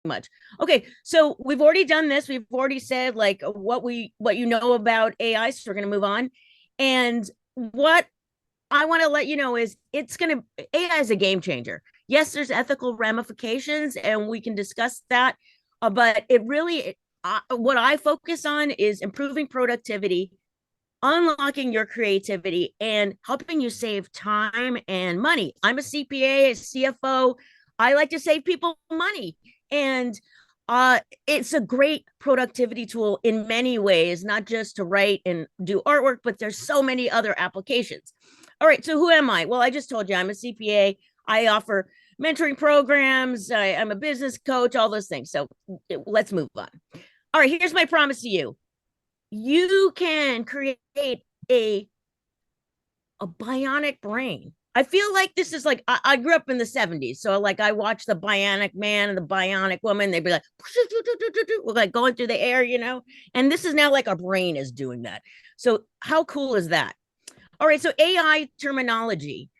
much. Okay, so we've already done this. We've already said like what you know about AI. So we're going to move on. And what I want to let you know is AI is a game changer. Yes, there's ethical ramifications, and we can discuss that. But it really, what I focus on is improving productivity, unlocking your creativity, and helping you save time and money. I'm a CPA, a CFO. I like to save people money. And it's a great productivity tool in many ways, not just to write and do artwork, but there's so many other applications. All right, so who am I? Well, I just told you I'm a CPA. I offer mentoring programs. I'm a business coach, all those things. So let's move on. All right, here's my promise to you. You can create a a bionic brain. I feel like this is like I grew up in the 70s. So like I watched the bionic man and the bionic woman. They'd be like, like going through the air, you know? And this is now like our brain is doing that. So how cool is that? All right. So AI terminology.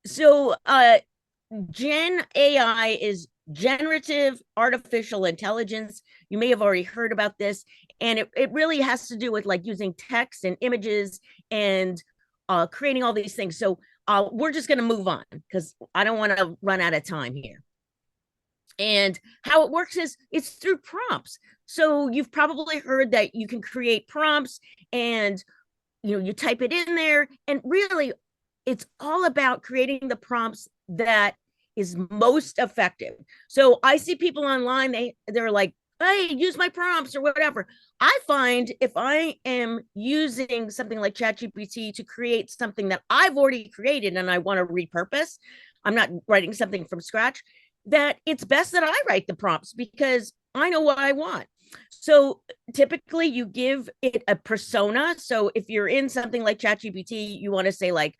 So Gen AI is generative artificial intelligence. You may have already heard about this. And it really has to do with like using text and images and creating all these things. So we're just going to move on because I don't want to run out of time here. And how it works is it's through prompts. So you've probably heard that you can create prompts and you type it in there, and really it's all about creating the prompts that is most effective. So I see people online, they're like, hey, use my prompts or whatever. I find if I am using something like ChatGPT to create something that I've already created and I want to repurpose, I'm not writing something from scratch, that it's best that I write the prompts because I know what I want. So typically you give it a persona. So if you're in something like ChatGPT, you want to say like,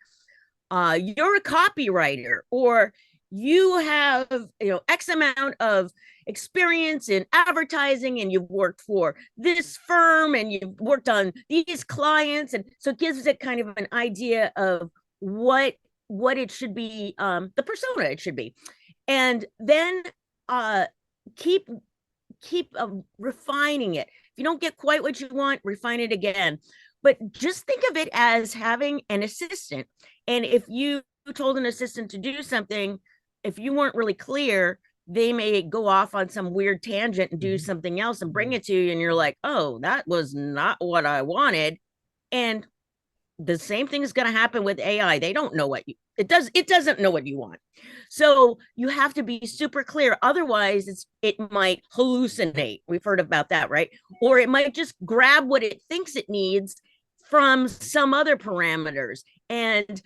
you're a copywriter, or you have X amount of experience in advertising and you've worked for this firm and you've worked on these clients. And so it gives it kind of an idea of what it should be, the persona it should be. And then uh keep refining it. If you don't get quite what you want, refine it again. But just think of it as having an assistant. And if you told an assistant to do something, if you weren't really clear, they may go off on some weird tangent and do something else and bring it to you. And you're like, oh, that was not what I wanted. And the same thing is going to happen with AI. They don't know what it doesn't know what you want. So you have to be super clear. Otherwise, it might hallucinate. We've heard about that, right? Or it might just grab what it thinks it needs from some other parameters. And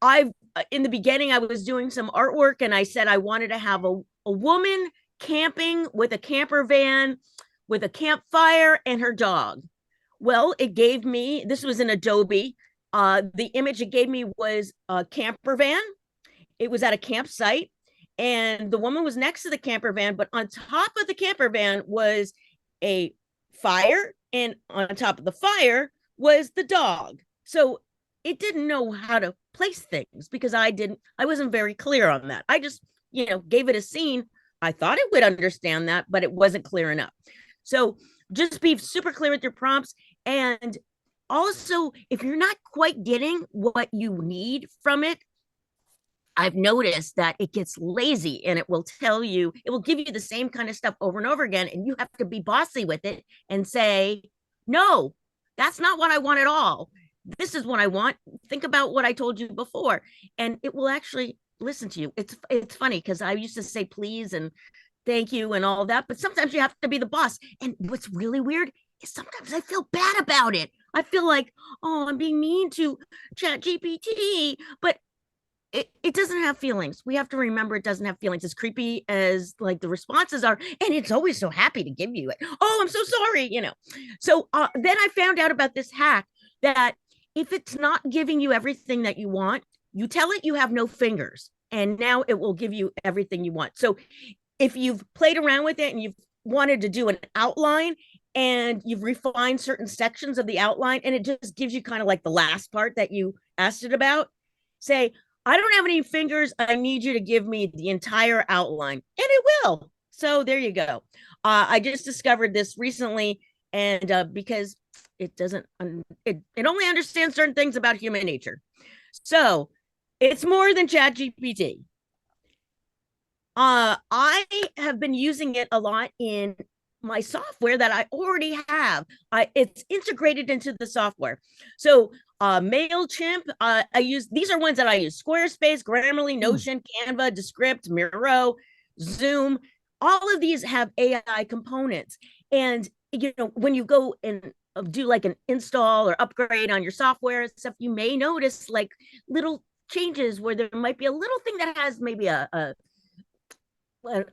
I've in the beginning I was doing some artwork and I said I wanted to have a woman camping with a camper van with a campfire and her dog. Well, it gave me, this was in Adobe. The image it gave me was a camper van. It was at a campsite, and the woman was next to the camper van, but on top of the camper van was a fire, and on top of the fire was the dog. So it didn't know how to place things because I wasn't very clear on that. I just, gave it a scene. I thought it would understand that, but it wasn't clear enough. So just be super clear with your prompts. And also, if you're not quite getting what you need from it, I've noticed that it gets lazy and it will give you the same kind of stuff over and over again. And you have to be bossy with it and say, no, that's not what I want at all. This is what I want. Think about what I told you before. And it will actually listen to you. It's funny because I used to say please and thank you and all that, but sometimes you have to be the boss. And what's really weird is sometimes I feel bad about it. I feel like, oh, I'm being mean to ChatGPT, but it doesn't have feelings. We have to remember it doesn't have feelings. As creepy as like the responses are, and it's always so happy to give you it. Oh, I'm so sorry. So then I found out about this hack that if it's not giving you everything that you want, you tell it you have no fingers, and now it will give you everything you want. So if you've played around with it and you've wanted to do an outline and you've refined certain sections of the outline and it just gives you kind of like the last part that you asked it about, say, I don't have any fingers. I need you to give me the entire outline. And it will. So there you go. I just discovered this recently, and because it doesn't, it only understands certain things about human nature. So it's more than ChatGPT. I have been using it a lot in my software that I already have. It's integrated into the software. So MailChimp, I use, these are ones that I use: Squarespace, Grammarly, Notion, Canva, Descript, Miro, Zoom. All of these have AI components. And, you know, when you go and do like an install or upgrade on your software and stuff, you may notice like little changes where there might be a little thing that has maybe a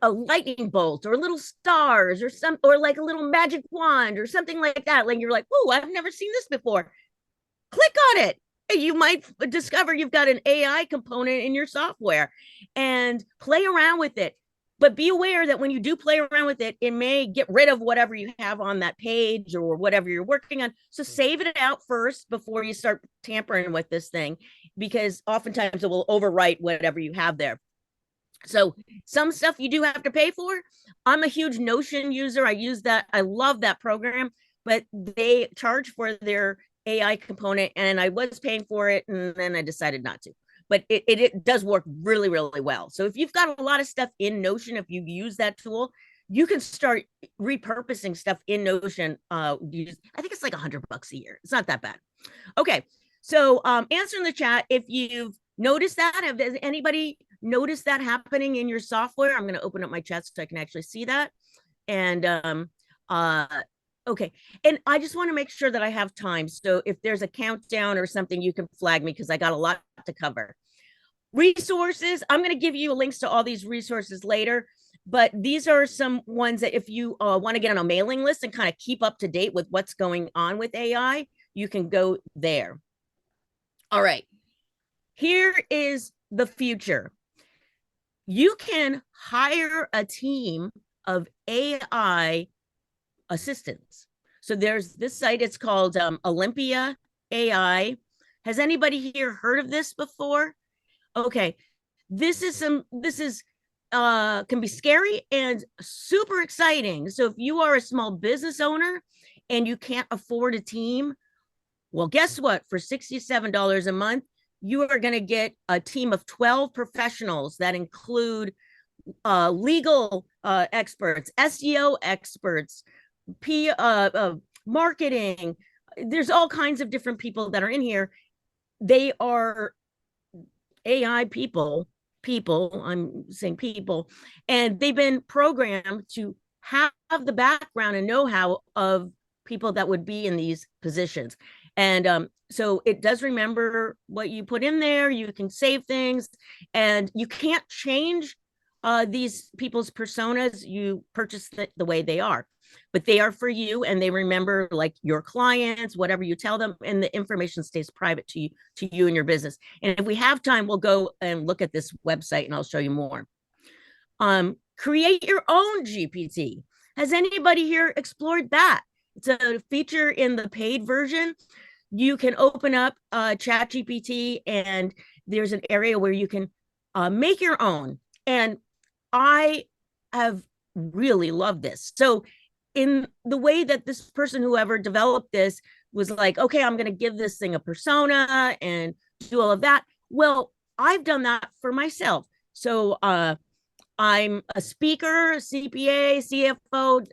lightning bolt or little stars or some, or like a little magic wand or something like that. Like you're like, oh, I've never seen this before. Click on it. You might discover you've got an AI component in your software, and play around with it. But be aware that when you do play around with it, it may get rid of whatever you have on that page or whatever you're working on. So save it out first before you start tampering with this thing, because oftentimes it will overwrite whatever you have there. So some stuff you do have to pay for. I'm a huge Notion user. I use that. I love that program, but they charge for their AI component, and I was paying for it, and then I decided not to. But it does work really, really well. So if you've got a lot of stuff in Notion, if you use that tool, you can start repurposing stuff in Notion. I think it's like $100 a year. It's not that bad. Okay. So answer in the chat if you've noticed that. Have anybody notice that happening in your software? I'm going to open up my chat so I can actually see that. And okay. And I just want to make sure that I have time. So if there's a countdown or something, you can flag me because I got a lot to cover. Resources, I'm going to give you links to all these resources later, but these are some ones that if you want to get on a mailing list and kind of keep up to date with what's going on with AI, you can go there. All right. Here is the future. You can hire a team of AI assistants. So there's this site, it's called Olympia AI. Has anybody here heard of this before? Okay. This is can be scary and super exciting. So if you are a small business owner and you can't afford a team, well, guess what? For $67 a month, you are going to get a team of 12 professionals that include legal experts, SEO experts, marketing. There's all kinds of different people that are in here. They are AI people, I'm saying people, and they've been programmed to have the background and know-how of people that would be in these positions. And so it does remember what you put in there. You can save things, and you can't change these people's personas. You purchase the way they are, but they are for you, and they remember like your clients, whatever you tell them, and the information stays private to you and your business. And if we have time, we'll go and look at this website and I'll show you more. Create your own GPT. Has anybody here explored that? It's a feature in the paid version. You can open up ChatGPT, and there's an area where you can make your own. And I have really loved this. So in the way that this person, whoever developed this, was like, okay, I'm going to give this thing a persona and do all of that. Well, I've done that for myself. So I'm a speaker, a CPA, CFO.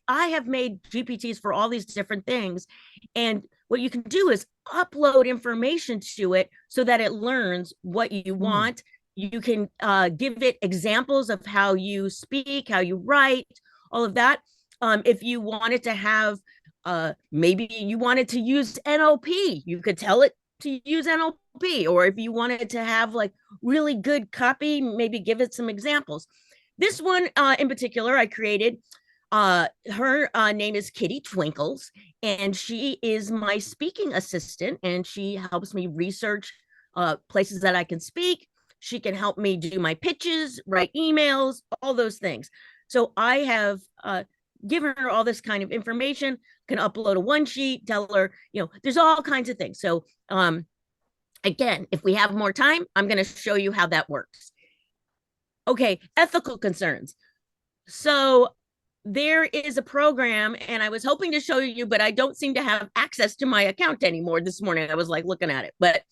I have made GPTs for all these different things. And what you can do is upload information to it so that it learns what you want. You can give it examples of how you speak, how you write, all of that. If you wanted to have, maybe you wanted to use NLP, you could tell it to use NLP. Or if you wanted to have like really good copy, maybe give it some examples. This one in particular, I created. Her name is Kitty Twinkles, and she is my speaking assistant, and she helps me research places that I can speak. She can help me do my pitches, write emails, all those things. So I have given her all this kind of information, can upload a one sheet, tell her, there's all kinds of things. So again, if we have more time, I'm going to show you how that works. Okay, ethical concerns. So there is a program, and I was hoping to show you, but I don't seem to have access to my account anymore this morning. I was like looking at it, but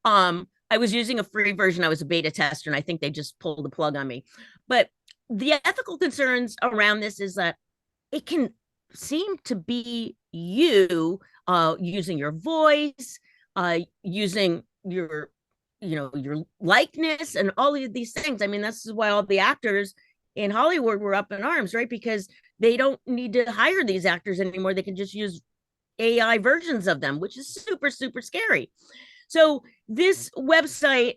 I was using a free version. I was a beta tester, and I think they just pulled the plug on me. But the ethical concerns around this is that it can seem to be you using your voice, using your your likeness and all of these things. I mean, this is why all the actors in Hollywood were up in arms, right? Because they don't need to hire these actors anymore. They can just use AI versions of them, which is super, super scary. So this website,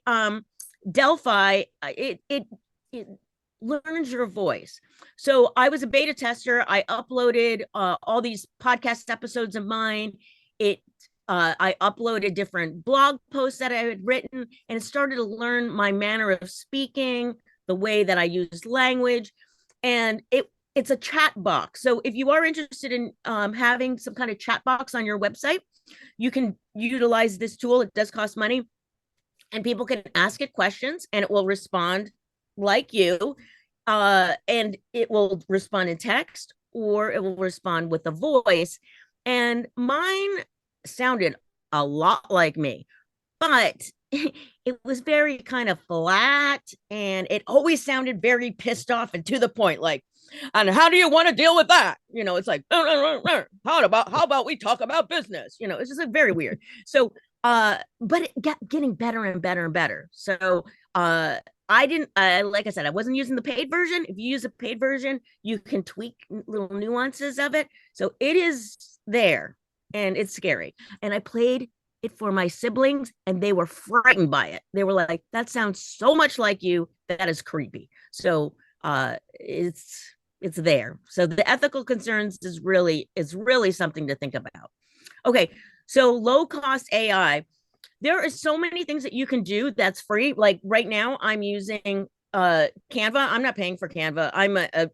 Delphi, it learns your voice. So I was a beta tester. I uploaded all these podcast episodes of mine. It I uploaded different blog posts that I had written, and it started to learn my manner of speaking, the way that I use language, and it's a chat box. So if you are interested in having some kind of chat box on your website, you can utilize this tool. It does cost money, and people can ask it questions, and it will respond like you, and it will respond in text or it will respond with a voice. And mine sounded a lot like me, but it was very kind of flat, and it always sounded very pissed off and to the point, like, and how do you want to deal with that? It's like, how about we talk about business? It's just like very weird. So but it got getting better and better and better. So I didn't, like I said, I wasn't using the paid version. If you use a paid version, you can tweak little nuances of it. So it is there, and it's scary. And I played it for my siblings, and they were frightened by it. They were like, that sounds so much like you. That is creepy. So it's there. So the ethical concerns is really something to think about. Okay, so low cost AI. There are so many things that you can do that's free. Like right now, I'm using Canva. I'm not paying for Canva. I'm a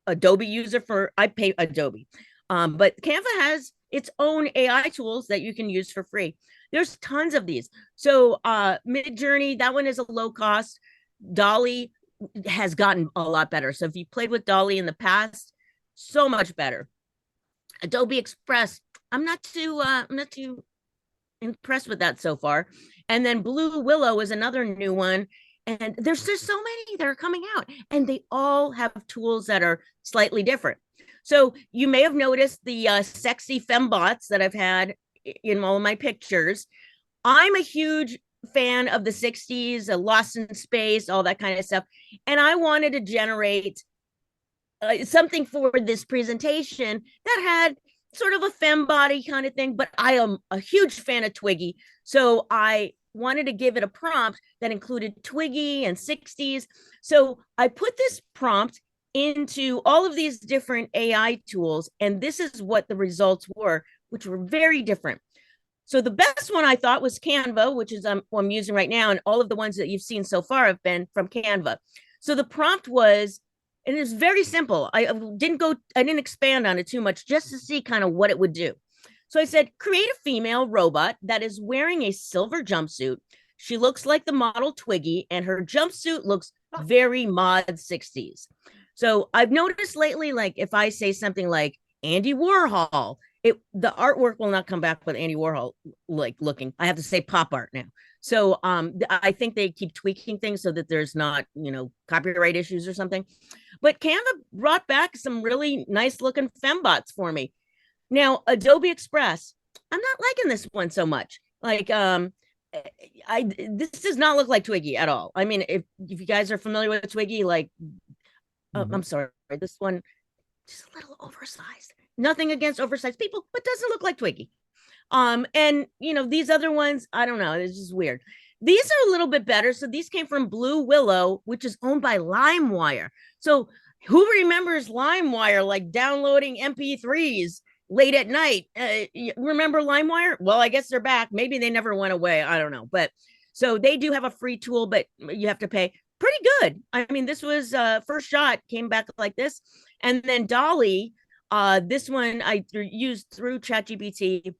Adobe user for I pay Adobe. But Canva has its own AI tools that you can use for free. There's tons of these. So Midjourney, that one is a low cost. Dolly has gotten a lot better. So if you played with Dolly in the past, so much better. Adobe Express, I'm not too impressed with that so far. And then Blue Willow is another new one. And there's just so many that are coming out, and they all have tools that are slightly different. So you may have noticed the sexy fembots that I've had in all of my pictures. I'm a huge fan of the 60s, Lost in Space, all that kind of stuff. And I wanted to generate something for this presentation that had sort of a femme body kind of thing, but I am a huge fan of Twiggy. So I wanted to give it a prompt that included Twiggy and 60s. So I put this prompt into all of these different AI tools, and this is what the results were, which were very different. So the best one I thought was Canva, which is what I'm using right now, and all of the ones that you've seen so far have been from Canva. So the prompt was, and it's very simple. I didn't expand on it too much, just to see kind of what it would do. So I said, create a female robot that is wearing a silver jumpsuit. She looks like the model Twiggy, and her jumpsuit looks very mod 60s. So I've noticed lately, like if I say something like Andy Warhol, the artwork will not come back with Andy Warhol like looking. I have to say pop art now. So I think they keep tweaking things so that there's not, copyright issues or something. But Canva brought back some really nice looking fembots for me. Now, Adobe Express, I'm not liking this one so much. Like this does not look like Twiggy at all. I mean, if you guys are familiar with Twiggy, like I'm sorry, this one just a little oversized. Nothing against oversized people, but doesn't look like Twiggy. And these other ones, I don't know, it's just weird. These are a little bit better. So these came from Blue Willow, which is owned by LimeWire. So who remembers LimeWire, like downloading MP3s late at night? Remember LimeWire? Well, I guess they're back. Maybe they never went away. I don't know. But so they do have a free tool, but you have to pay. Pretty good. I mean, this was first shot, came back like this. And then Dolly, this one I used through ChatGPT.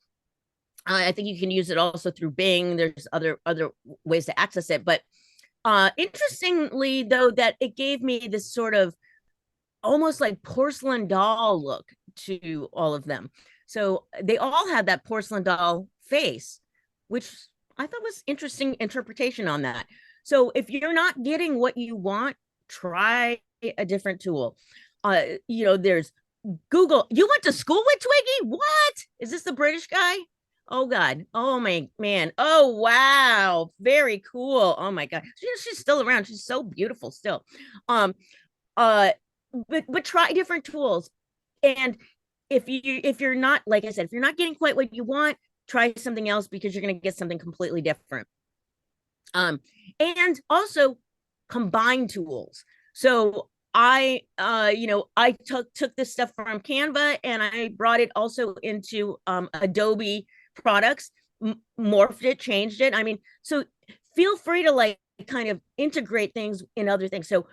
I think you can use it also through Bing. There's other ways to access it. But interestingly, though, that it gave me this sort of almost like porcelain doll look to all of them. So they all had that porcelain doll face, which I thought was interesting interpretation on that. So if you're not getting what you want, try a different tool. There's Google. You went to school with Twiggy? What? Is this the British guy? Oh God. Oh my man. Oh wow. Very cool. Oh my God. She's still around. She's so beautiful still. Um, uh, but try different tools. And if you're not, like I said, if you're not getting quite what you want, try something else because you're going to get something completely different. And also combine tools. So I took this stuff from Canva and I brought it also into Adobe products, morphed it, changed it. I mean, so feel free to like kind of integrate things in other things. So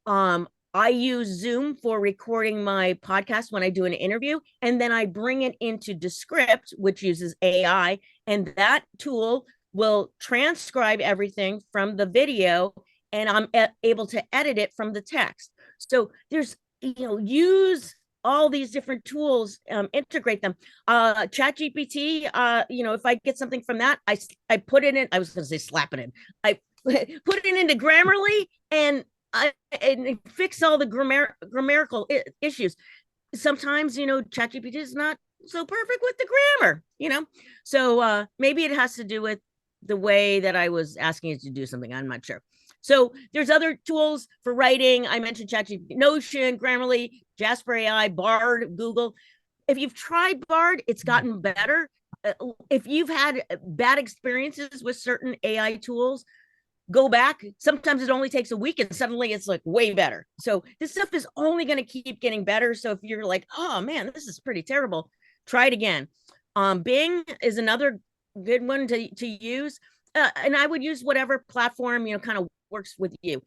um I use Zoom for recording my podcast when I do an interview, and then I bring it into Descript, which uses AI, and that tool will transcribe everything from the video, and I'm able to edit it from the text. So there's, use all these different tools, integrate them. ChatGPT, if I get something from that, I put it in. I was going to say slap it in. I put it into Grammarly, and fix all the grammatical issues. Sometimes, ChatGPT is not so perfect with the grammar, So maybe it has to do with the way that I was asking it to do something. I'm not sure. So there's other tools for writing. I mentioned ChatGPT, Notion, Grammarly, Jasper AI, Bard, Google. If you've tried Bard, it's gotten better. If you've had bad experiences with certain AI tools, go back. Sometimes it only takes a week and suddenly it's like way better. So this stuff is only going to keep getting better. So if you're like, oh man, this is pretty terrible, try it again. Bing is another good one to use. And I would use whatever platform, kind of works with you.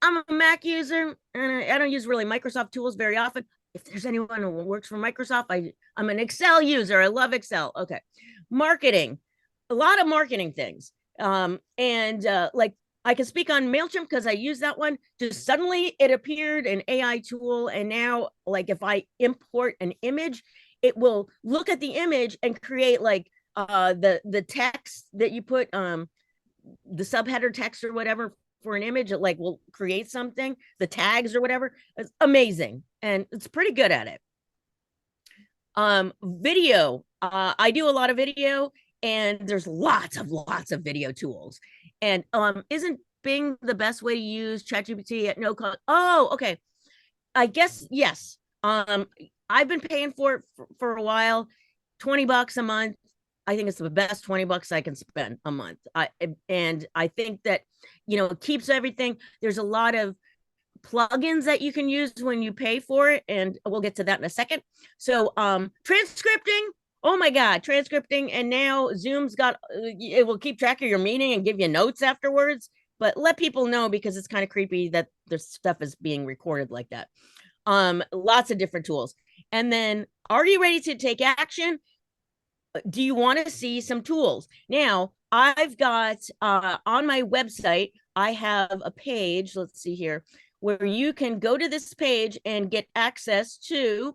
I'm a Mac user and I don't use really Microsoft tools very often. If there's anyone who works for Microsoft, I'm an Excel user. I love Excel. Okay. Marketing, a lot of marketing things. And like I can speak on MailChimp because I use that one. Just suddenly it appeared an AI tool. And now, like if I import an image, it will look at the image and create like the text that you put, the subheader text or whatever for an image. It like will create something, the tags or whatever. It's amazing. And it's pretty good at it. Video. I do a lot of video, and there's lots of video tools. And isn't Bing the best way to use ChatGPT at no cost? Oh, okay. I guess yes. I've been paying for it for a while, $20 a month. I think it's the best $20 I can spend a month. And I think that it keeps everything. There's a lot of plugins that you can use when you pay for it, and we'll get to that in a second. So transcripting, oh my God, transcripting. And now Zoom's got, it will keep track of your meeting and give you notes afterwards, but let people know because it's kind of creepy that their stuff is being recorded like that. Lots of different tools. And then, are you ready to take action? Do you want to see some tools? Now, I've got on my website, I have a page, let's see here, where you can go to this page and get access to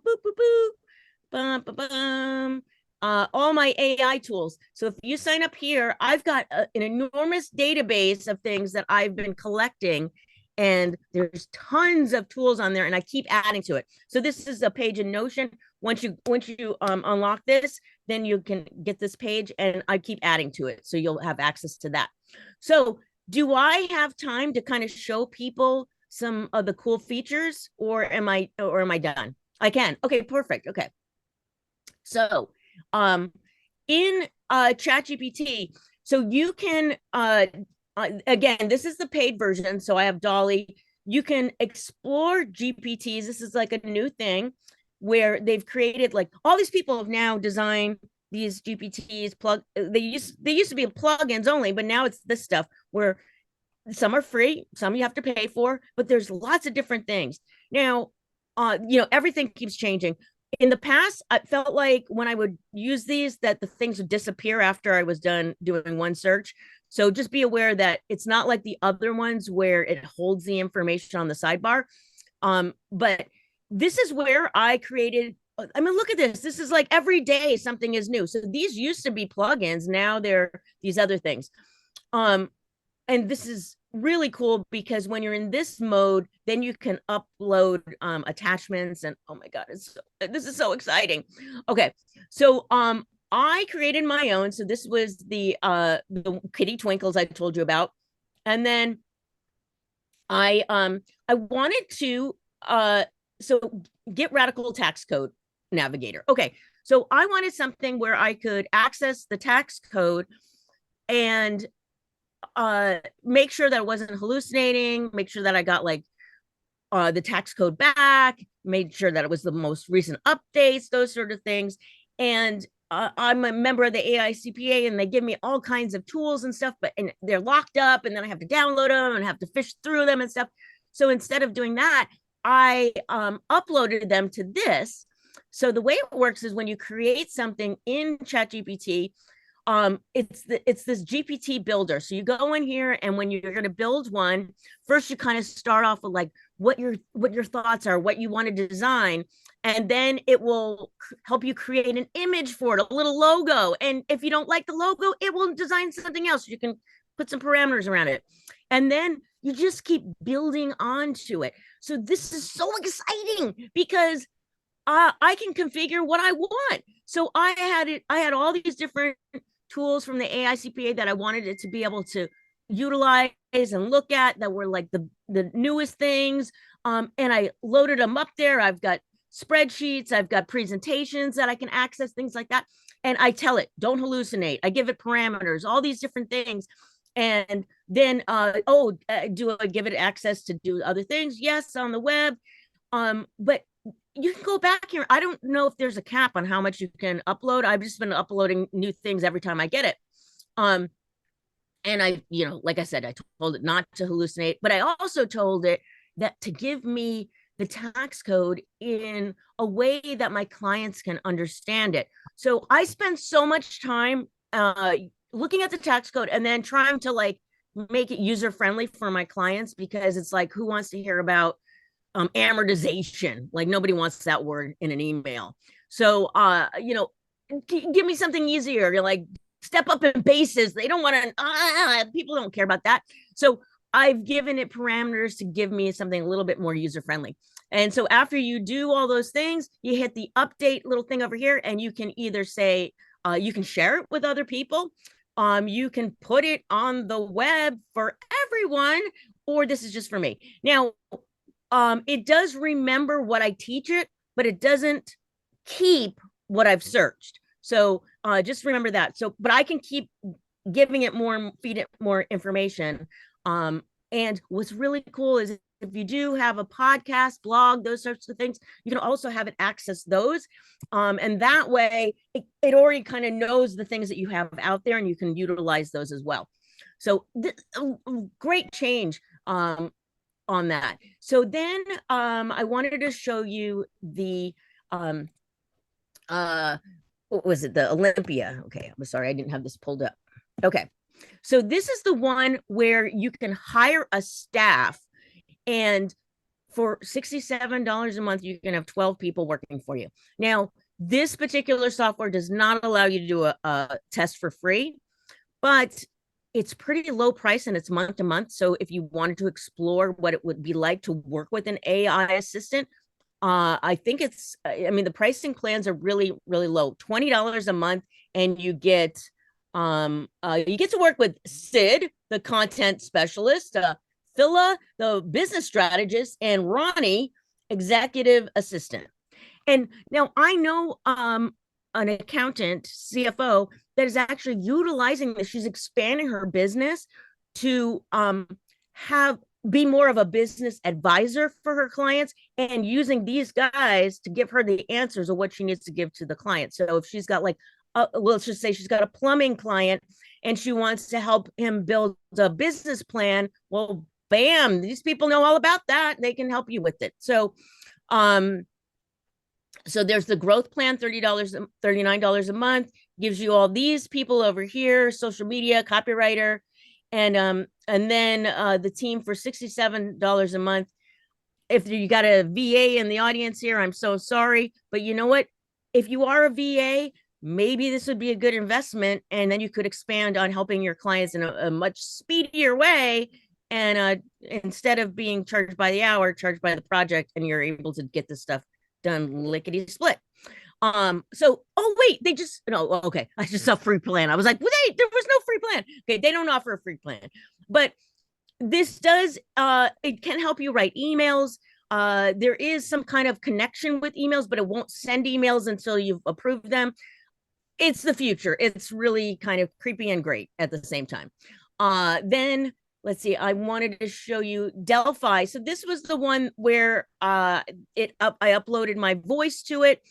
all my AI tools. So if you sign up here, I've got an enormous database of things that I've been collecting, and there's tons of tools on there, and I keep adding to it. So this is a page in Notion. Once you unlock this, then you can get this page, and I keep adding to it, so you'll have access to that. So do I have time to kind of show people some of the cool features, or am I done? I can. Okay, perfect. Okay. So in ChatGPT, so you can again, this is the paid version. So I have Dolly. You can explore GPTs. This is like a new thing where they've created, like, all these people have now designed these GPTs they used to be plugins only, but now it's this stuff where some are free, some you have to pay for, but there's lots of different things. Now, everything keeps changing. In the past, I felt like when I would use these, that the things would disappear after I was done doing one search. So just be aware that it's not like the other ones where it holds the information on the sidebar. But this is where I created. I mean, look at this. This is like every day something is new. So these used to be plugins. Now they're these other things. Um, and this is really cool because when you're in this mode, then you can upload attachments. And oh my God, this is so exciting. Okay, so I created my own. So this was the kitty twinkles I told you about, and then I wanted to so get radical tax code navigator. Okay, so I wanted something where I could access the tax code and make sure that I wasn't hallucinating, make sure that I got like the tax code back, made sure that it was the most recent updates, those sort of things. And I'm a member of the AICPA and they give me all kinds of tools and stuff, but and they're locked up and then I have to download them and have to fish through them and stuff. So instead of doing that, I uploaded them to this. So the way it works is when you create something in ChatGPT, it's this GPT builder. So you go in here and when you're going to build one, first you kind of start off with like what your thoughts are, what you want to design, and then it will help you create an image for it, a little logo. And if you don't like the logo, it will design something else. You can put some parameters around it. And then you just keep building onto it. So this is so exciting because I can configure what I want. So I had all these different tools from the AICPA that I wanted it to be able to utilize and look at that were like the newest things. And I loaded them up there. I've got spreadsheets, I've got presentations that I can access, things like that. And I tell it, don't hallucinate. I give it parameters, all these different things. And then, do I give it access to do other things? Yes, on the web. But you can go back here. I don't know if there's a cap on how much you can upload. I've just been uploading new things every time I get it. And I, like I said, I told it not to hallucinate, but I also told it that to give me the tax code in a way that my clients can understand it. So I spend so much time looking at the tax code and then trying to like make it user friendly for my clients, because it's like, who wants to hear about amortization? Like nobody wants that word in an email. So give me something easier. You're like, step up in basis. They don't want to, people don't care about that. So I've given it parameters to give me something a little bit more user friendly. And so after you do all those things, you hit the update little thing over here, and you can either say, you can share it with other people. You can put it on the web for everyone, or this is just for me. Now, it does remember what I teach it, but it doesn't keep what I've searched. So just remember that. So, but I can keep giving it more, feed it more information. And what's really cool is if you do have a podcast, blog, those sorts of things, you can also have it access those. And that way it already kind of knows the things that you have out there and you can utilize those as well. So great change on that. So then I wanted to show you the what was it? The Olympia. Okay, I'm sorry, I didn't have this pulled up. Okay, so this is the one where you can hire a staff, and for $67 a month, you can have 12 people working for you. Now, this particular software does not allow you to do a test for free, but it's pretty low price and it's month to month. So if you wanted to explore what it would be like to work with an AI assistant, I think the pricing plans are really, really low, $20 a month. And you get to work with Sid, the content specialist, Phila, the business strategist, and Ronnie, executive assistant. And now I know an accountant, CFO, that is actually utilizing this. She's expanding her business to be more of a business advisor for her clients and using these guys to give her the answers of what she needs to give to the client. So if she's got like, let's just say she's got a plumbing client and she wants to help him build a business plan, well, bam, these people know all about that. They can help you with it. So there's the growth plan, $39 a month, gives you all these people over here, social media, copywriter, and then the team for $67 a month. if you got a VA in the audience here, I'm so sorry. But you know what? If you are a VA, maybe this would be a good investment. And then you could expand on helping your clients in a much speedier way. And instead of being charged by the hour, charged by the project, and you're able to get this stuff done lickety split. So oh wait, they just no, okay. I just saw free plan. I was like, wait, there was no free plan. Okay, they don't offer a free plan, but this does it can help you write emails. There is some kind of connection with emails, but it won't send emails until you've approved them. It's the future. It's really kind of creepy and great at the same time. Then let's see, I wanted to show you Delphi. So this was the one where I uploaded my voice to it.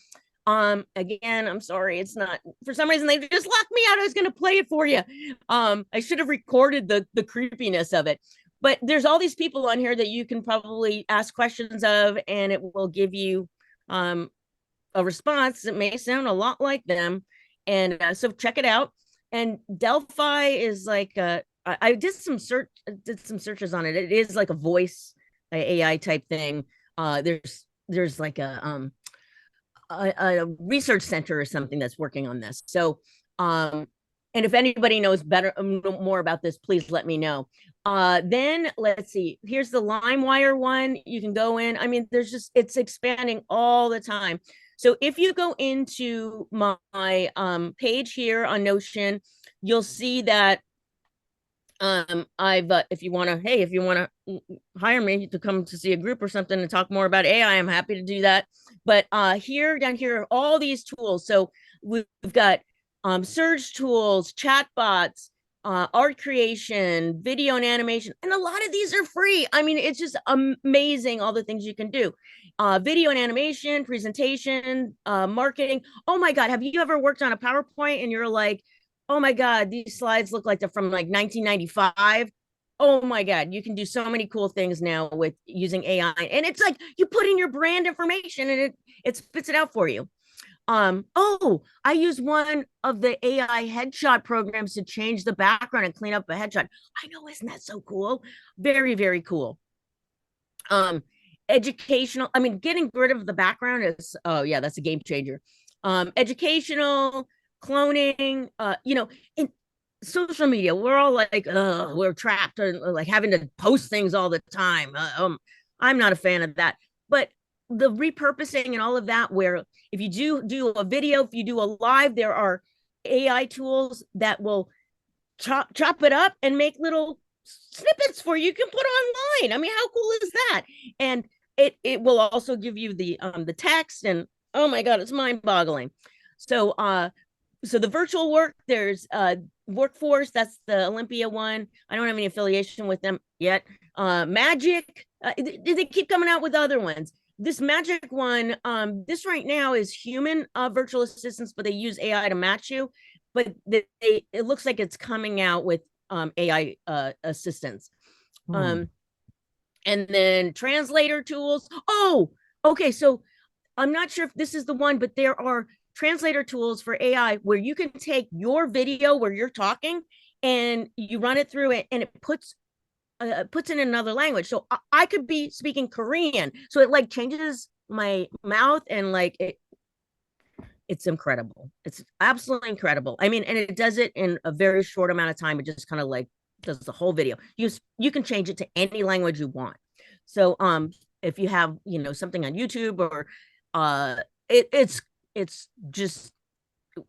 Again, I'm sorry, it's not, for some reason they just locked me out. I was going to play it for you. I should have recorded the creepiness of it. But there's all these people on here that you can probably ask questions of, and it will give you a response that may sound a lot like them. And so check it out. And Delphi is like I did some searches on it. It is like a voice AI type thing. There's like a research center or something that's working on this. So, and if anybody knows better, more about this, please let me know. Then let's see, here's the LimeWire one. You can go in. I mean, it's expanding all the time. So if you go into my page here on Notion, you'll see that I've if you want to hire me to come to see a group or something and talk more about AI, I'm happy to do that. But down here are all these tools. So we've got search tools, chatbots, art creation, video and animation, and a lot of these are free. I mean, it's just amazing all the things you can do. Video and animation, presentation, marketing. Oh my God, have you ever worked on a PowerPoint and you're like, oh my God, these slides look like they're from like 1995. Oh my God, you can do so many cool things now with using AI. And it's like you put in your brand information and it spits it out for you. Oh, I use one of the AI headshot programs to change the background and clean up a headshot. I know, isn't that so cool? Very, very cool. Educational, I mean, getting rid of the background is, oh yeah, that's a game changer. Educational, cloning, in social media, we're all like, we're trapped or like having to post things all the time. I'm not a fan of that, but the repurposing and all of that, where if you do a video, if you do a live, there are AI tools that will chop it up and make little snippets for you can put online. I mean, how cool is that? And it will also give you the text, and oh my God, it's mind-boggling. So so the virtual work, there's Workforce, that's the Olympia one. I don't have any affiliation with them yet. Magic, they keep coming out with other ones. This Magic one, this right now is human virtual assistants, but they use AI to match you. But it looks like it's coming out with AI assistants. And then translator tools. Oh, okay. So I'm not sure if this is the one, but there are translator tools for AI where you can take your video where you're talking and you run it through it, and it puts in another language. So I could be speaking Korean, so it like changes my mouth, and like it's incredible. It's absolutely incredible. I mean, and it does it in a very short amount of time. It just kind of like does the whole video. You can change it to any language you want. So if you have something on YouTube or it's just,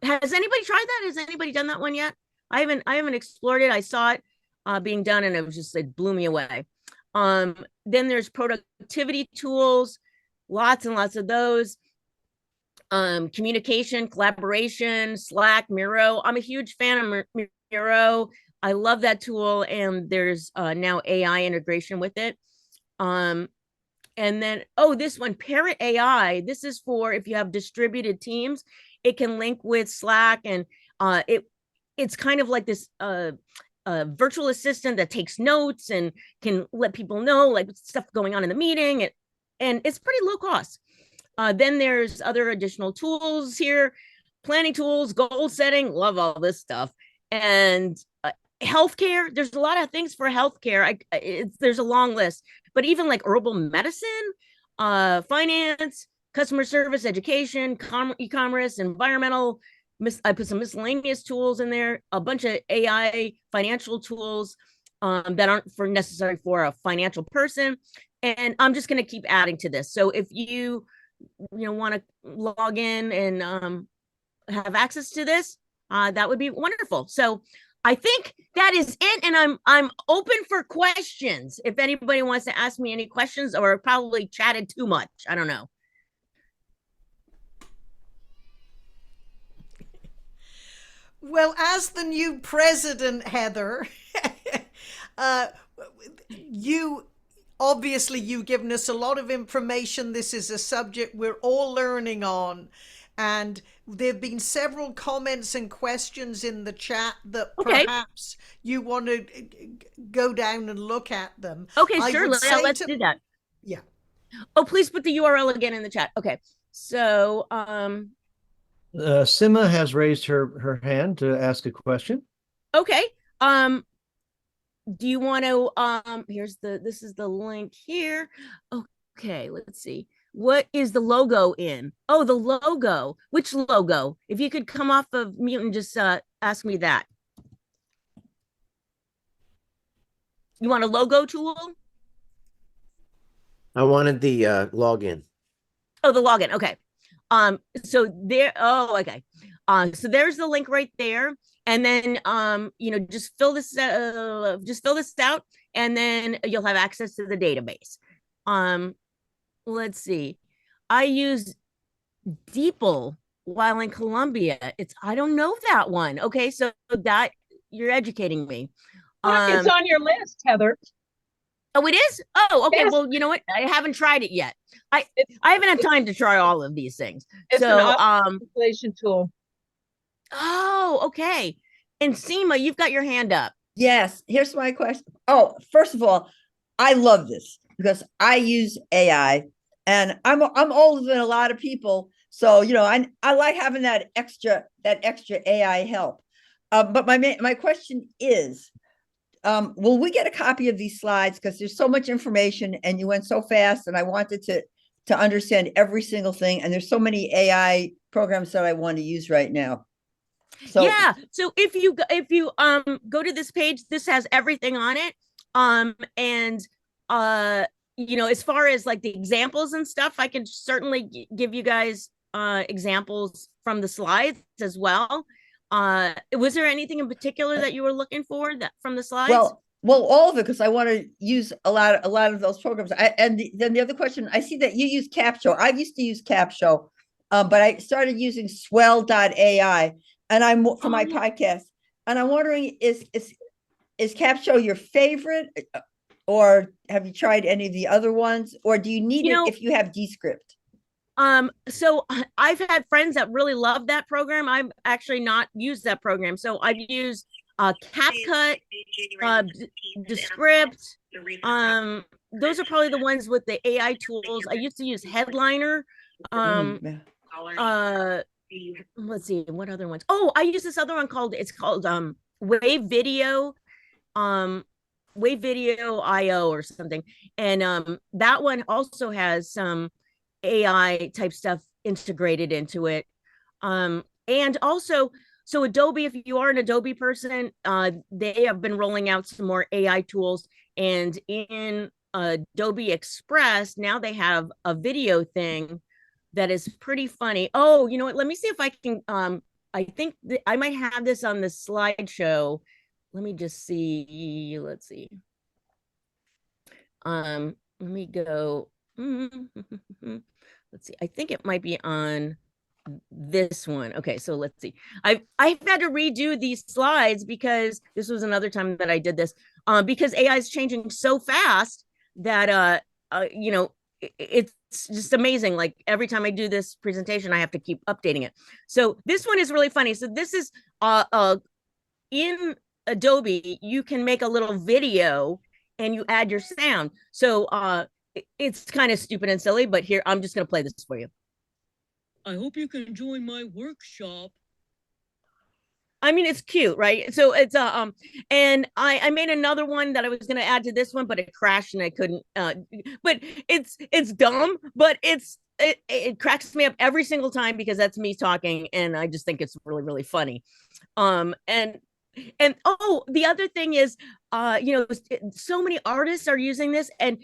has anybody tried that? Has anybody done that one yet? I haven't explored it. I saw it being done, and it blew me away. Then there's productivity tools, lots and lots of those. Communication, collaboration, Slack, Miro. I'm a huge fan of Miro. I love that tool, and there's now AI integration with it. And then, this one, Parrot AI. This is for if you have distributed teams, it can link with Slack, and it's kind of like this virtual assistant that takes notes and can let people know like stuff going on in the meeting, and it's pretty low cost. Then there's other additional tools here, planning tools, goal setting, love all this stuff. And Healthcare, there's a lot of things for healthcare. There's a long list, but even like herbal medicine, finance, customer service, education, e-commerce, environmental. I put some miscellaneous tools in there, a bunch of AI financial tools that aren't for necessary for a financial person. And I'm just going to keep adding to this. So if you want to log in and have access to this, that would be wonderful. So I think that is it, and I'm open for questions. If anybody wants to ask me any questions, or probably chatted too much, I don't know. Well, as the new president, Heather, uh, you obviously you've given us a lot of information. This is a subject we're all learning on. And there have been several comments and questions in the chat that Okay. perhaps you want to go down and look at them. Okay, I sure. would say Let's to, do that. yeah. Oh, please put the URL again in the chat. Okay. So, Sima has raised her hand to ask a question. okay. Do you want to this is the link here. Okay, let's see. What is the logo in? Oh, the logo. Which logo? If you could come off of mute and just ask me that. You want a logo tool? I wanted the login. Oh, the login. Okay. So there, oh, okay. So there's the link right there. And then just fill this out, and then you'll have access to the database. Let's see. I use DeepL while in Colombia. I don't know that one. Okay, so that you're educating me. It's on your list, Heather. Oh, it is? Oh, okay. Yes. Well, you know what? I haven't tried it yet. I haven't had time to try all of these things. It's so an optimization tool. Oh, okay. And Seema, you've got your hand up. Yes. Here's my question. Oh, first of all, I love this because I use AI, and I'm older than a lot of people, so I like having that extra AI help. But my question is, will we get a copy of these slides, because there's so much information and you went so fast, and I wanted to understand every single thing, and there's so many AI programs that I want to use right now. So yeah, so if you go to this page, this has everything on it. And as far as like the examples and stuff, I can certainly give you guys examples from the slides as well. Was there anything in particular that you were looking for that from the slides? Well, all of it, because I want to use a lot of those programs. Then the other question, I see that you use Capsho. I used to use Capsho, but I started using Swell.ai, and I'm for my podcast. And I'm wondering, is Capsho your favorite, or have you tried any of the other ones, or do you need it if you have Descript? So I've had friends that really love that program. I've actually not used that program. So I've used CapCut, Descript. Those are probably the ones with the AI tools. I used to use Headliner. Let's see, what other ones? Oh, I use this other one called Wave Video, Wave Video IO or something. And that one also has some AI type stuff integrated into it. And also, so Adobe, if you are an Adobe person, they have been rolling out some more AI tools. And in Adobe Express, now they have a video thing that is pretty funny. Oh, you know what? Let me see if I can. I think I might have this on the slideshow. Let me just see. Let's see. Let me go. Let's see. I think it might be on this one. Okay, so let's see. I've had to redo these slides because this was another time that I did this. Because AI is changing so fast that it's just amazing. Like every time I do this presentation, I have to keep updating it. So this one is really funny. So this is in Adobe, you can make a little video and you add your sound. So it's kind of stupid and silly, but here, I'm just going to play this for you. I hope you can join my workshop. I mean, it's cute, right? So it's and I made another one that I was going to add to this one, but it crashed and I couldn't. But it's dumb, but it cracks me up every single time because that's me talking, and I just think it's really really funny. And oh, the other thing is, so many artists are using this, and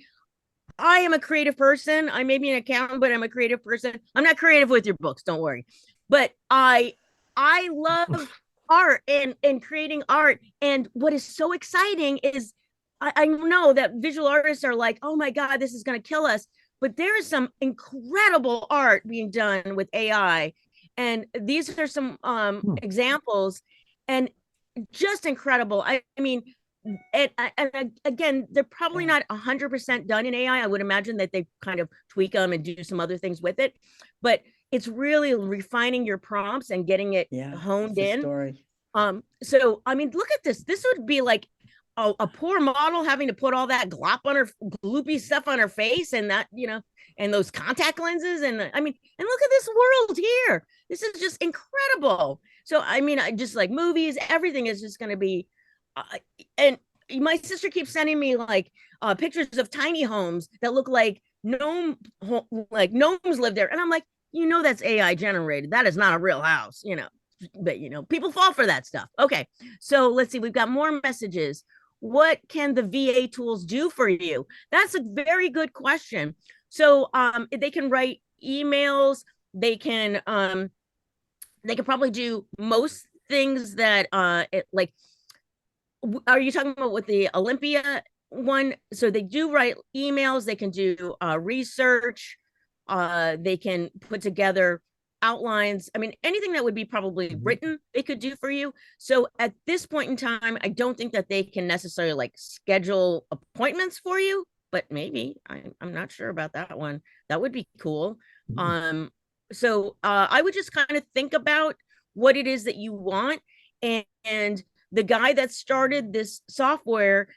I am a creative person. I may be an accountant, but I'm a creative person. I'm not creative with your books, don't worry. But I love art and creating art. And what is so exciting is I know that visual artists are like, oh my God, this is going to kill us. But there is some incredible art being done with AI. And these are some examples, and just incredible. I mean, and again, they're probably not 100% done in AI. I would imagine that they kind of tweak them and do some other things with it, but it's really refining your prompts and getting it honed in. Story. So I mean, look at this. This would be like a poor model having to put all that glop on her gloopy stuff on her face, and that, and those contact lenses, and I mean, and look at this world here. This is just incredible. So I mean, I just like movies, everything is just going to be and my sister keeps sending me like pictures of tiny homes that look like like gnomes live there, and I'm like, that's AI generated. That is not a real house, but people fall for that stuff. Okay, so let's see, we've got more messages. What can the VA tools do for you? That's a very good question. So they can write emails, they can probably do most things that like, are you talking about with the Olympia one? So they do write emails, they can do research, they can put together outlines. I mean, anything that would be probably written, they could do for you. So at this point in time, I don't think that they can necessarily like schedule appointments for you, but maybe. I'm not sure about that one. That would be cool. So I would just kind of think about what it is that you want, and the guy that started this software,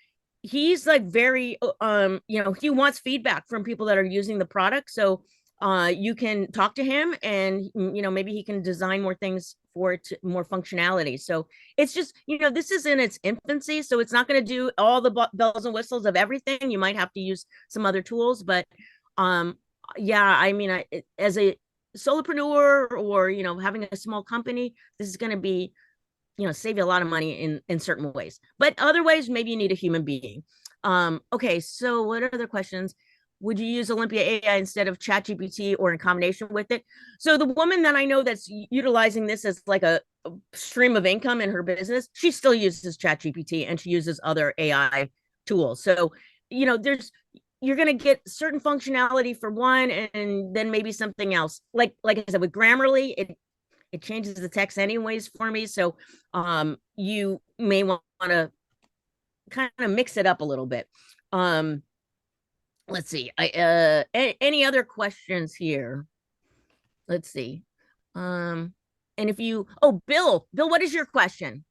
he's like very he wants feedback from people that are using the product. So you can talk to him, and maybe he can design more things for it, more functionality. So it's just, this is in its infancy, so it's not going to do all the bells and whistles of everything. You might have to use some other tools, but yeah, I mean, as a solopreneur, or having a small company, this is going to be, save you a lot of money in certain ways, but other ways, maybe you need a human being. Okay, so what are other questions? Would you use Olympia AI instead of ChatGPT or in combination with it? So the woman that I know that's utilizing this as like a stream of income in her business, she still uses ChatGPT and she uses other AI tools. So, you're going to get certain functionality for one, and then maybe something else. Like I said, with Grammarly, it changes the text anyways for me. So you may want to kind of mix it up a little bit. Let's see. Any other questions here? Let's see. And if you, Bill, what is your question?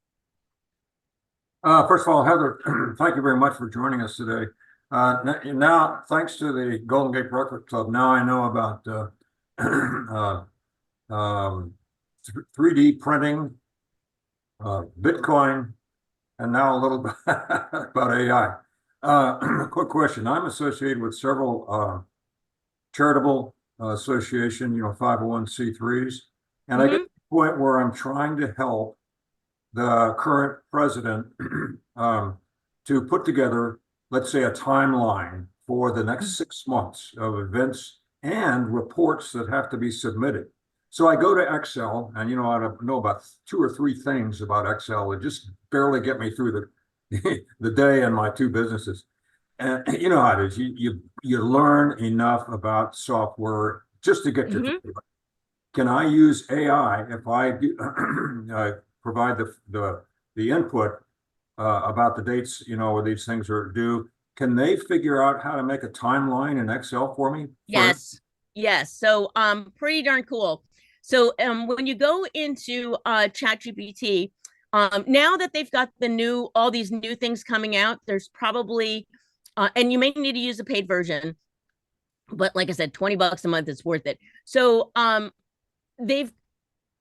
First of all, Heather, thank you very much for joining us today. Now, thanks to the Golden Gate Breakfast Club, now I know about 3D printing, Bitcoin, and now a little bit about AI. Quick question. I'm associated with several charitable association, 501c3s, and I get to the point where I'm trying to help the current president to put together, let's say, a timeline for the next 6 months of events and reports that have to be submitted. So I go to Excel, and I know about 2 or 3 things about Excel that just barely get me through the day in my 2 businesses. And you know how it is. You learn enough about software just to get to. Can I use AI if I do, provide the input about the dates, where these things are due? Can they figure out how to make a timeline in Excel for me? Yes. So pretty darn cool. So when you go into ChatGPT, now that they've got all these new things coming out, there's probably and you may need to use a paid version, but like I said, $20 a month is worth it. So they've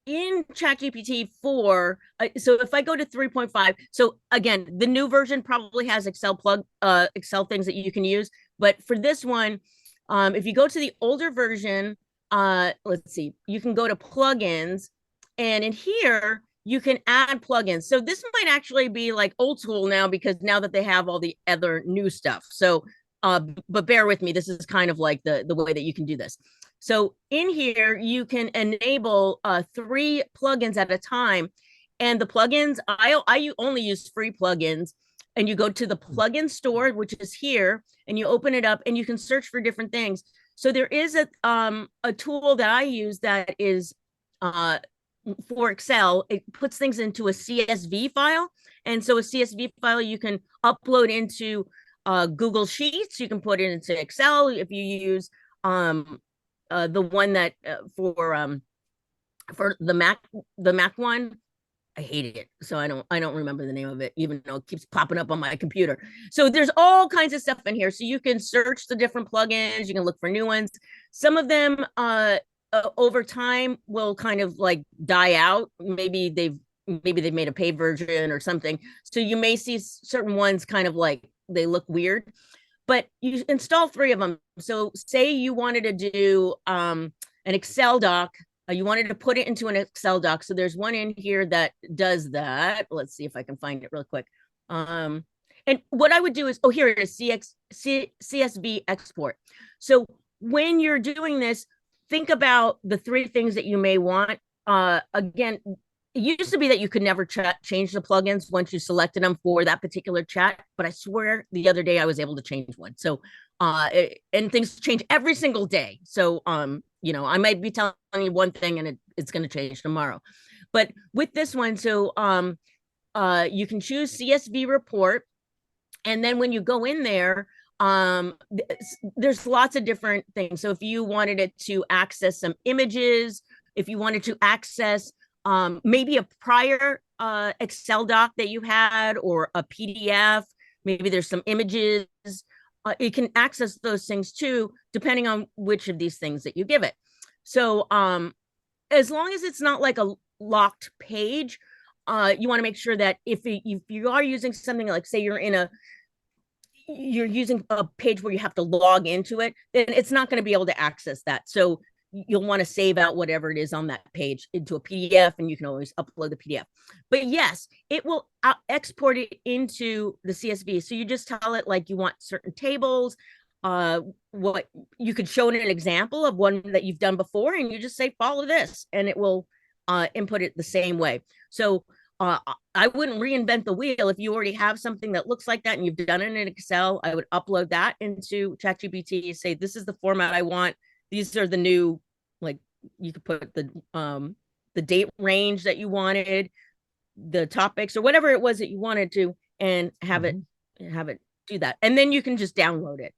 in ChatGPT 4, so if I go to 3.5, so again, the new version probably has Excel things that you can use. But for this one, if you go to the older version, let's see, you can go to plugins, and in here you can add plugins. So this might actually be like old school now, because now that they have all the other new stuff. So, but bear with me, this is kind of like the way that you can do this. So in here, you can enable 3 plugins at a time. And the plugins, I only use free plugins. And you go to the plugin store, which is here, and you open it up and you can search for different things. So there is a tool that I use that is for Excel. It puts things into a CSV file. And so a CSV file you can upload into Google Sheets. You can put it into Excel if you use the one that for the Mac one. I hated it, so I don't remember the name of it, even though it keeps popping up on my computer. So there's all kinds of stuff in here, so you can search the different plugins, you can look for new ones. Some of them over time will kind of like die out. Maybe they've made a paid version or something, so you may see certain ones kind of like they look weird. But you install 3 of them. So say you wanted to do an Excel doc, you wanted to put it into an Excel doc. So there's one in here that does that. Let's see if I can find it real quick. And what I would do is, oh, here it is, CSV export. So when you're doing this, think about the 3 things that you may want. Again, it used to be that you could never change the plugins once you selected them for that particular chat, but I swear the other day I was able to change one. So, and things change every single day. So, you know, I might be telling you one thing and it's going to change tomorrow. But with this one, so you can choose CSV report, and then when you go in there, there's lots of different things. So if you wanted it to access some images, if you wanted to access maybe a prior Excel doc that you had, or a PDF, maybe there's some images, it can access those things too, depending on which of these things that you give it. So as long as it's not like a locked page, you want to make sure that if you are using something like, say you're using a page where you have to log into it, then it's not going to be able to access that. So you'll want to save out whatever it is on that page into a PDF, and you can always upload the PDF. But yes, it will export it into the CSV. So you just tell it like you want certain tables, what you could show it an example of one that you've done before, and you just say, follow this, and it will input it the same way. So I wouldn't reinvent the wheel. If you already have something that looks like that and you've done it in Excel, I would upload that into ChatGPT, say, this is the format I want. These are the new, like, you could put the date range that you wanted, the topics, or whatever it was that you wanted to, and have it do that. And then you can just download it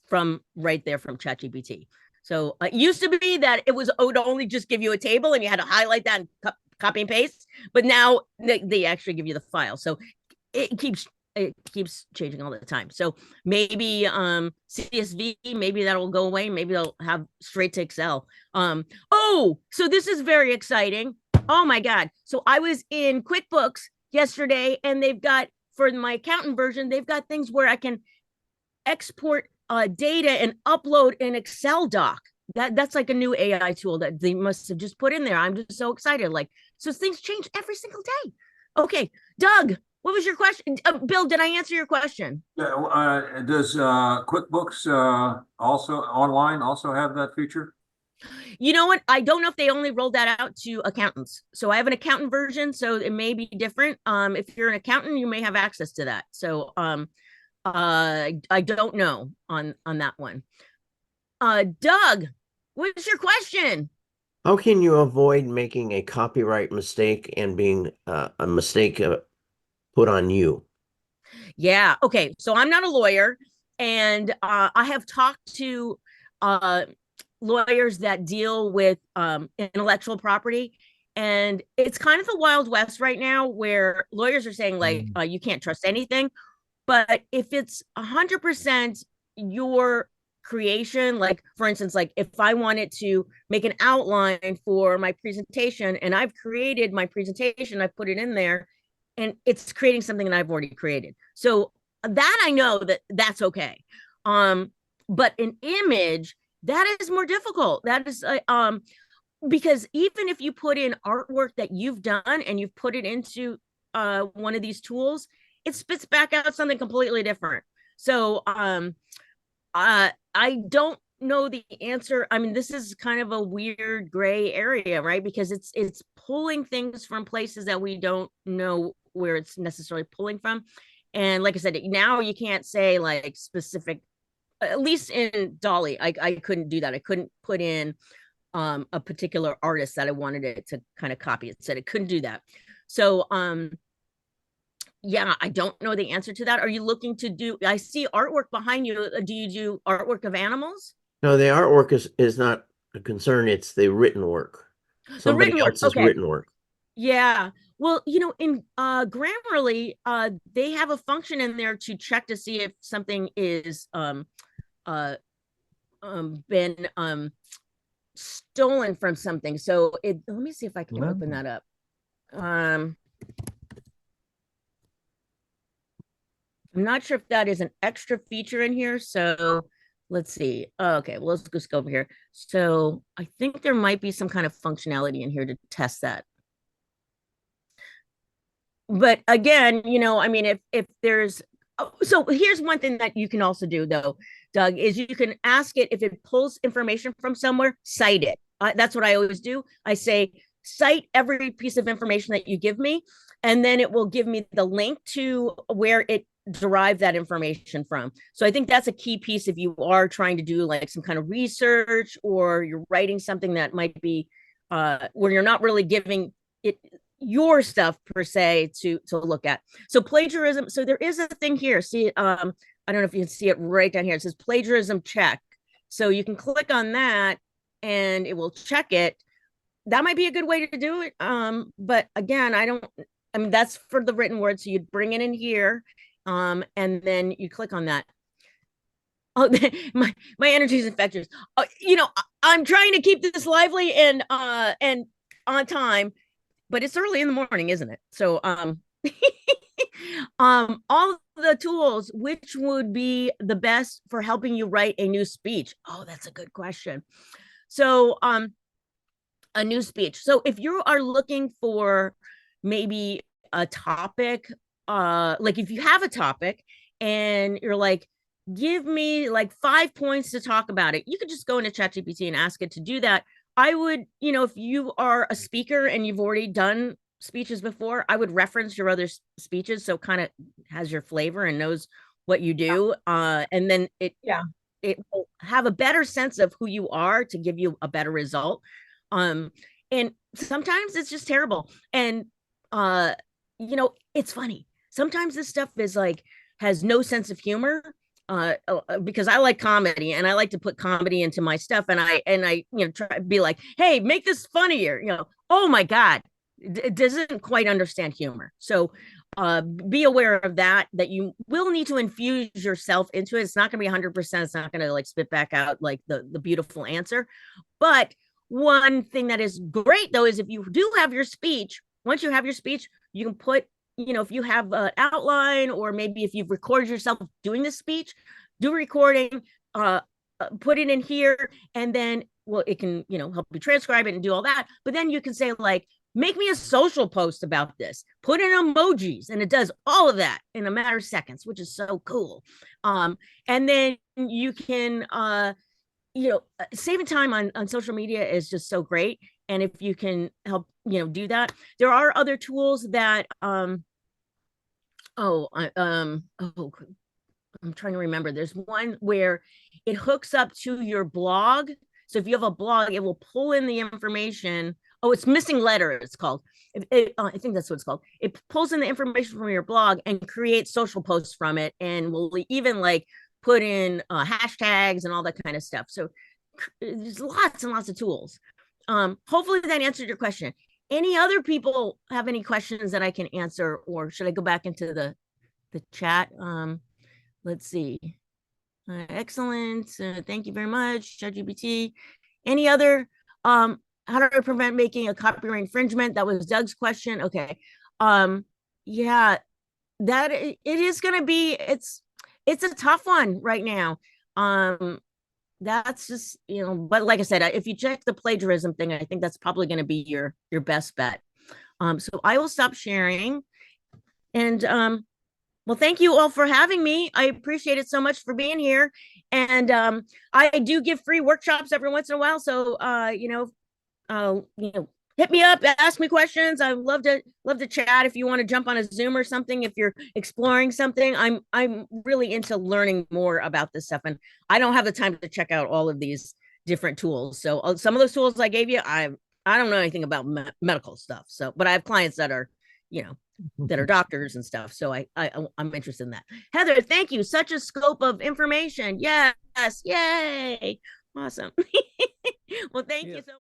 from right there from ChatGPT. So it used to be that it would only just give you a table and you had to highlight that and copy and paste, but now they actually give you the file. So it keeps changing all the time. So maybe CSV, maybe that'll go away. Maybe they'll have straight to Excel. Oh, so this is very exciting. Oh my God. So I was in QuickBooks yesterday, and they've got, for my accountant version, they've got things where I can export data and upload an Excel doc. That's like a new AI tool that they must have just put in there. I'm just so excited. Like, so things change every single day. Okay, Doug, what was your question? Bill, did I answer your question? Yeah. Does QuickBooks also online also have that feature? You know what? I don't know if they only rolled that out to accountants. So I have an accountant version, so it may be different. If you're an accountant, you may have access to that. So I don't know on that one. Doug, what's your question? How can you avoid making a copyright mistake and being a mistake put on you? Yeah. Okay. So I'm not a lawyer, and I have talked to lawyers that deal with intellectual property, and it's kind of the Wild West right now, where lawyers are saying like you can't trust anything. But if it's 100% your creation, like for instance, like if I wanted to make an outline for my presentation and I've created my presentation, I put it in there and it's creating something that I've already created. So that I know that that's okay. But an image, that is more difficult. That is because even if you put in artwork that you've done and you've put it into one of these tools, it spits back out something completely different. So I don't know the answer. I mean, this is kind of a weird gray area, right? Because it's pulling things from places that we don't know where it's necessarily pulling from. And like I said, now you can't say like specific, at least in Dolly, I couldn't do that. I couldn't put in a particular artist that I wanted it to kind of copy. It said it couldn't do that. So yeah, I don't know the answer to that. Are you looking to do, I see artwork behind you. Do you do artwork of animals? No, the artwork is not a concern. It's the written work. Somebody written work, else's okay. written work. Yeah. Well, you know, in Grammarly, they have a function in there to check to see if something is been stolen from something. So it, let me see if I can open that up. I'm not sure if that is an extra feature in here. So let's see. Okay, well, let's just go over here. So I think there might be some kind of functionality in here to test that. But again, you know, I mean, if there's, so here's one thing that you can also do though, Doug, is you can ask it if it pulls information from somewhere, cite it. That's what I always do. I say, cite every piece of information that you give me, and then it will give me the link to where it derived that information from. So I think that's a key piece if you are trying to do like some kind of research or you're writing something that might be where you're not really giving it your stuff per se to look at. So plagiarism, so there is a thing here, see, I don't know if you can see it right down here, it says plagiarism check. So you can click on that and it will check it. That might be a good way to do it, but again, I mean that's for the written word, so you'd bring it in here, and then you click on that. Oh, my energy is infectious. You know, I'm trying to keep this lively and on time, but it's early in the morning, isn't it? So all the tools, which would be the best for helping you write a new speech? Oh, that's a good question. So a new speech. So if you are looking for maybe a topic, like if you have a topic and you're like, give me like 5 points to talk about it, you could just go into ChatGPT and ask it to do that. I would, you know, if you are a speaker and you've already done speeches before, I would reference your other speeches, so kind of has your flavor and knows what you do. And then it will have a better sense of who you are to give you a better result. And sometimes it's just terrible. And you know, it's funny. Sometimes this stuff is like has no sense of humor. Because I like comedy and I like to put comedy into my stuff, and I you know try to be like, hey, make this funnier, you know. Oh my god, it doesn't quite understand humor. So be aware of that you will need to infuse yourself into it. It's not going to be 100%. It's not going to like spit back out like the beautiful answer. But one thing that is great though is if you do have your speech, once you have your speech, you can put, you know, if you have an outline, or maybe if you've recorded yourself doing this speech, do recording, put it in here, and then, well, it can, you know, help you transcribe it and do all that. But then you can say like, make me a social post about this, put in emojis, and it does all of that in a matter of seconds, which is so cool. And then you can, you know, saving time on social media is just so great. And if you can help, you know, do that, there are other tools that, I'm trying to remember. There's one where it hooks up to your blog. So if you have a blog, it will pull in the information. Oh, it's Missing Letter, it's called. I think that's what it's called. It pulls in the information from your blog and creates social posts from it, and will even like put in hashtags and all that kind of stuff. So there's lots and lots of tools. Hopefully that answered your question. Any other people have any questions that I can answer, or should I go back into the chat? Let's see. Excellent. Thank you very much, ChatGPT. Any other how do I prevent making a copyright infringement? That was Doug's question. Okay. Yeah, that it is going to be it's a tough one right now. That's just, but like I said, if you check the plagiarism thing, I think that's probably going to be your best bet. So I will stop sharing. And well, thank you all for having me. I appreciate it so much for being here. And I do give free workshops every once in a while. So hit me up, ask me questions. I love to chat if you want to jump on a Zoom or something. If you're exploring something, I'm really into learning more about this stuff, and I don't have the time to check out all of these different tools. So some of those tools I gave you, I don't know anything about medical stuff. So, but I have clients that are, that are doctors and stuff. So I'm interested in that. Heather, thank you. Such a scope of information. Yes, yay, awesome. Well, thank you so much.